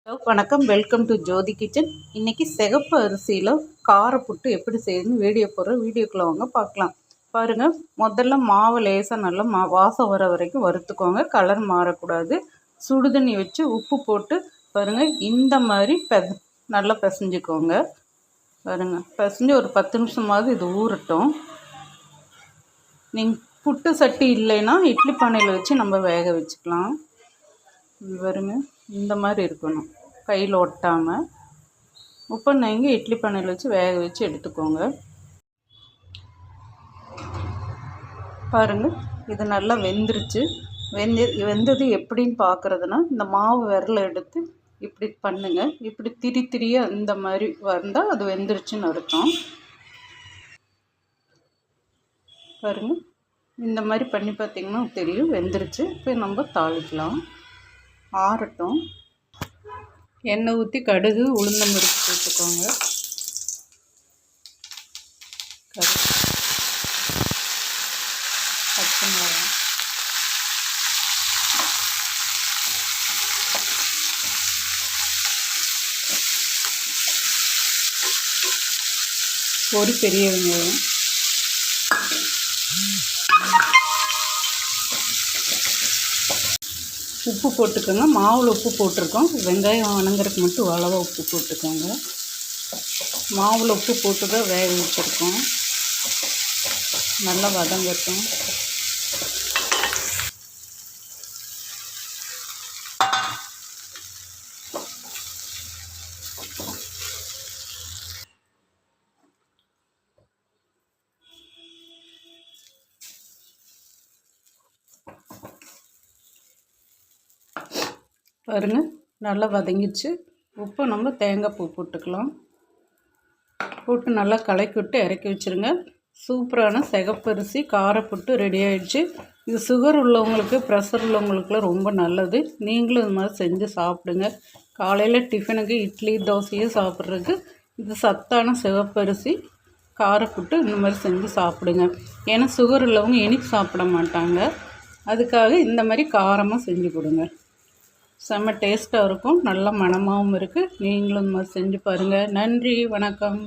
Hello வணக்கம், welcome to Jothi kitchen. இன்றைக்கி சிகப்பு அரிசியில் கார புட்டு எப்படி செய்யுதுன்னு வீடியோ போடுறோம். வீடியோக்குள்ளே வாங்க பார்க்கலாம். பாருங்கள், முதல்ல மாவு லேசாக நல்லா வாசம் வர வரைக்கும் வறுத்துக்கோங்க. கலர் மாறக்கூடாது. சுடுதண்ணி வச்சு உப்பு போட்டு பாருங்கள், இந்த மாதிரி நல்லா பிசைஞ்சிக்கோங்க. பாருங்கள், பிசைஞ்சு ஒரு 10 நிமிஷமாவது இது ஊறட்டும். நீங்கள் புட்டு சட்டி இல்லைன்னா இட்லி பானையில் வச்சு நம்ம வேக வச்சுக்கலாம். பாருங்க, இந்த மாதிரி இருக்கணும், கையில் ஒட்டாமல். உப்பு நீங்கள் இட்லி பானையில் வச்சு வேக வச்சு எடுத்துக்கோங்க. பாருங்கள், இது நல்லா வெந்துருச்சு. வெந்தது எப்படின்னு பார்க்குறதுனா, இந்த மாவு விரலை எடுத்து இப்படி பண்ணுங்க. இப்படி திரியாக இந்த மாதிரி வந்தால் அது வெந்துருச்சுன்னு அர்த்தம். பாருங்கள், இந்த மாதிரி பண்ணி பார்த்திங்கன்னா தெரியும் வெந்துருச்சு. இப்போ நம்ம தாளிக்கலாம். ஆறட்டும். எண்ணெய் ஊற்றி கடுகு உளுந்தம் பருப்பு போட்டுக்கோங்க. பச்சை மிளகாய், ஒரு பெரிய வெங்காயம், உப்பு போட்டுக்கோங்க. மாவில் உப்பு போட்டிருக்கோம். வெங்காயம் வணங்குறதுக்கு மட்டும் அளவாக உப்பு போட்டுக்கோங்க. மாவில் உப்பு போட்டு தான் வேக வச்சுருக்கோம். நல்லா வதங்கட்டும். பாருங்கள், நல்லா வதங்கிச்சு. உப்பு நம்ம தேங்காய் பூ போட்டுக்கலாம். போட்டு நல்லா கலக்கி விட்டு இறக்கி வச்சுருங்க. சூப்பரான சிகப்பரிசி காரப்புட்டு ரெடி ஆகிடுச்சு. இது சுகர் உள்ளவங்களுக்கு, ப்ரெஷர் உள்ளவங்களுக்குலாம் ரொம்ப நல்லது. நீங்களும் இது மாதிரி செஞ்சு சாப்பிடுங்க. காலையில் டிஃபனுக்கு இட்லி தோசையும் சாப்பிட்றதுக்கு இது சத்தான சிகப்பரிசி காரப்புட்டு இந்த மாதிரி செஞ்சு சாப்பிடுங்க. ஏன்னா சுகர் உள்ளவங்க இனிப்பு சாப்பிட மாட்டாங்க. அதுக்காக இந்த மாதிரி காரமாக செஞ்சு கொடுங்க. செம்ம டேஸ்ட்டாக இருக்கும், நல்ல மணமாகவும் இருக்குது. நீங்களும் இந்த மாதிரி செஞ்சு பாருங்கள். நன்றி, வணக்கம்.